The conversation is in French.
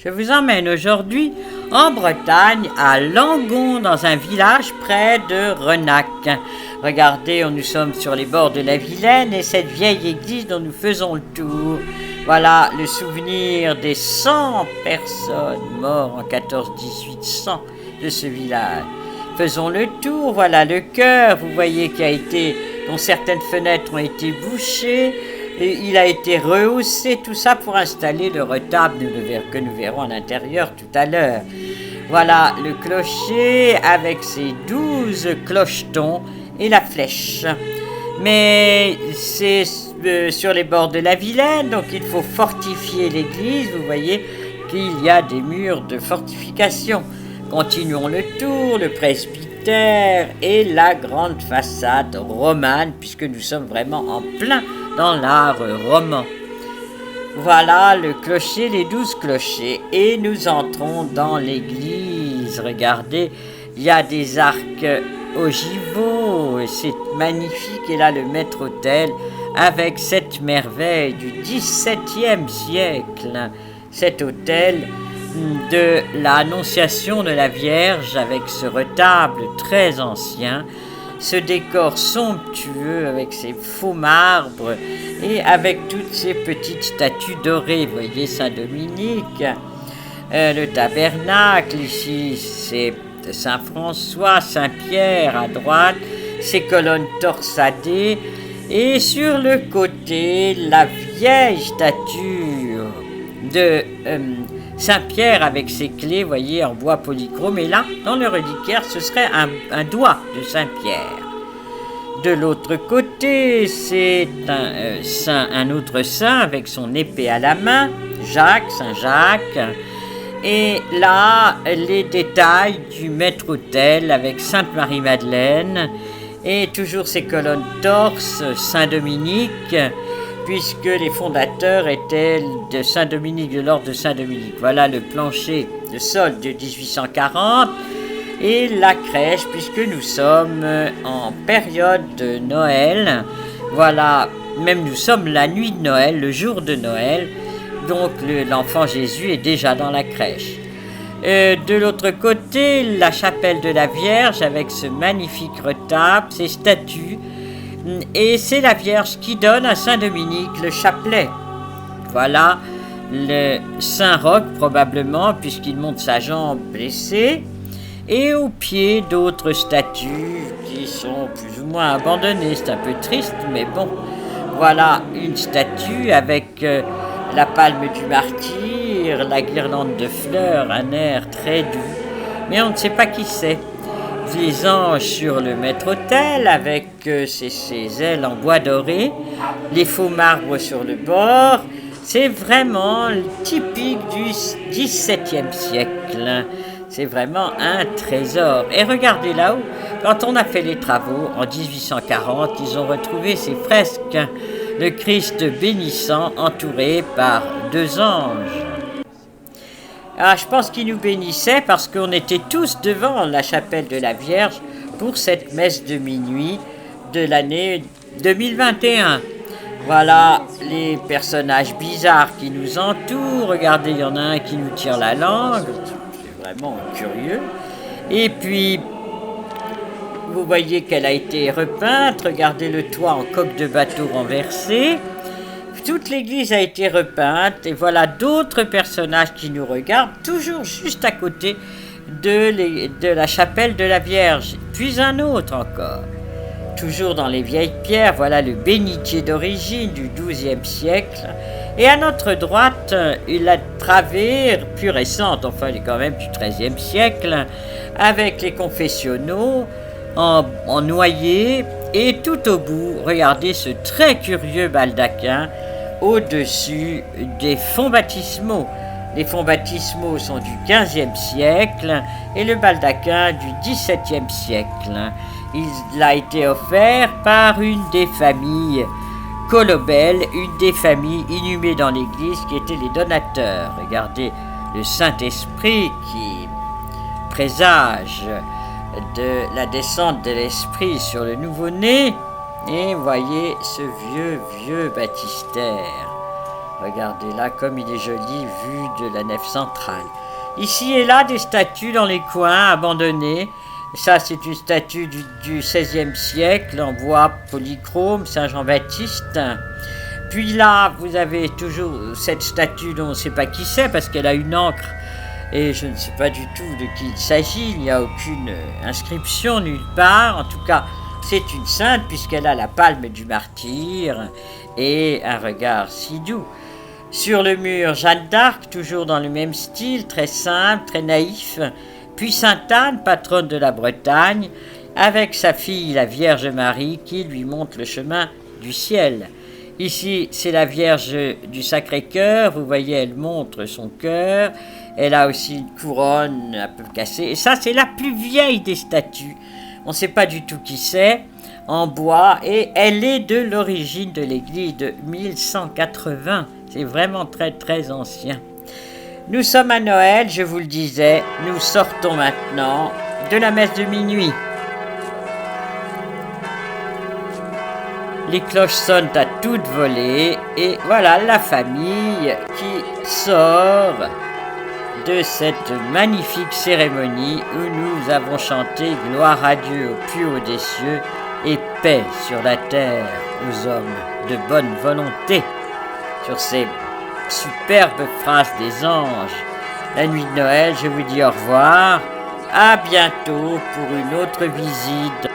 Je vous emmène aujourd'hui en Bretagne, à Langon, dans un village près de Renac. Regardez, nous sommes sur les bords de la Vilaine et cette vieille église dont nous faisons le tour. Voilà le souvenir des 100 personnes mortes en 14-1800 de ce village. Faisons le tour, voilà le chœur, vous voyez dont certaines fenêtres ont été bouchées. Et il a été rehaussé, tout ça pour installer le retable que nous verrons à l'intérieur tout à l'heure. Voilà le clocher avec ses 12 clochetons et la flèche. Mais c'est sur les bords de la Vilaine, donc il faut fortifier l'église. Vous voyez qu'il y a des murs de fortification. Continuons le tour, le presbytère et la grande façade romane, puisque nous sommes vraiment en plein dans l'art roman. Voilà le clocher, les 12 clochers, et nous entrons dans l'église. Regardez, il y a des arcs ogivaux, c'est magnifique, et là le maître-autel avec cette merveille du XVIIe siècle, cet autel de l'Annonciation de la Vierge avec ce retable très ancien, ce décor somptueux avec ses faux marbres et avec toutes ces petites statues dorées. Vous voyez Saint-Dominique, le tabernacle, ici c'est Saint-François, Saint-Pierre à droite, ces colonnes torsadées, et sur le côté, la vieille statue de Saint-Pierre avec ses clés, vous voyez, en bois polychrome. Et là, dans le reliquaire, ce serait un doigt de Saint-Pierre. De l'autre côté, c'est un autre saint avec son épée à la main, Saint Jacques. Et là, les détails du maître-autel avec Sainte Marie-Madeleine et toujours ces colonnes torses, Saint-Dominique, puisque les fondateurs étaient de Saint-Dominique, de l'ordre de Saint-Dominique. Voilà le plancher de sol de 1840 et la crèche, puisque nous sommes en période de Noël. Voilà, même nous sommes la nuit de Noël, le jour de Noël, donc l'enfant Jésus est déjà dans la crèche. De l'autre côté, la chapelle de la Vierge avec ce magnifique retable, ces statues. Et c'est la Vierge qui donne à Saint-Dominique le chapelet. Voilà le Saint-Roch probablement, puisqu'il monte sa jambe blessée. Et au pied d'autres statues qui sont plus ou moins abandonnées. C'est un peu triste, mais bon. Voilà une statue avec la palme du martyr, la guirlande de fleurs, un air très doux. Mais on ne sait pas qui c'est. Les anges sur le maître-autel avec ses ailes en bois doré, les faux marbres sur le bord. C'est vraiment typique du XVIIe siècle. C'est vraiment un trésor. Et regardez là-haut, quand on a fait les travaux en 1840, ils ont retrouvé ces fresques. Le Christ bénissant entouré par 2 anges. Ah, je pense qu'ils nous bénissaient parce qu'on était tous devant la chapelle de la Vierge pour cette messe de minuit de l'année 2021. Voilà les personnages bizarres qui nous entourent. Regardez, il y en a un qui nous tire la langue. C'est vraiment curieux. Et puis, vous voyez qu'elle a été repeinte. Regardez le toit en coque de bateau renversé. Toute l'église a été repeinte et voilà d'autres personnages qui nous regardent, toujours juste à côté de la chapelle de la Vierge. Puis un autre encore, toujours dans les vieilles pierres, voilà le bénitier d'origine du XIIe siècle. Et à notre droite, la travée plus récente, enfin elle est quand même du XIIIe siècle, avec les confessionnaux en noyer. Et tout au bout, regardez ce très curieux baldaquin au-dessus des fonts baptismaux. Les fonts baptismaux sont du XVe siècle et le baldaquin du XVIIe siècle. Il a été offert par une des familles Colobel, une des familles inhumées dans l'église qui étaient les donateurs. Regardez le Saint-Esprit qui présage de la descente de l'Esprit sur le nouveau-né. Et voyez ce vieux baptistère. Regardez là comme il est joli vu de la nef centrale. Ici et là des statues dans les coins abandonnées. Ça c'est une statue du XVIe siècle en bois polychrome, Saint Jean-Baptiste. Puis là vous avez toujours cette statue dont on ne sait pas qui c'est parce qu'elle a une encre et je ne sais pas du tout de qui il s'agit. Il n'y a aucune inscription nulle part. En tout cas c'est une sainte puisqu'elle a la palme du martyr et un regard si doux. Sur le mur, Jeanne d'Arc, toujours dans le même style, très simple, très naïf. Puis Sainte-Anne, patronne de la Bretagne, avec sa fille, la Vierge Marie, qui lui montre le chemin du ciel. Ici, c'est la Vierge du Sacré-Cœur. Vous voyez, elle montre son cœur. Elle a aussi une couronne un peu cassée. Et ça, c'est la plus vieille des statues. On ne sait pas du tout qui c'est, en bois. Et elle est de l'origine de l'église de 1180. C'est vraiment très très ancien. Nous sommes à Noël, je vous le disais. Nous sortons maintenant de la messe de minuit. Les cloches sonnent à toute volée et voilà la famille qui sort de cette magnifique cérémonie où nous avons chanté gloire à Dieu au plus haut des cieux et paix sur la terre aux hommes de bonne volonté. Sur ces superbes phrases des anges, la nuit de Noël, je vous dis au revoir, à bientôt pour une autre visite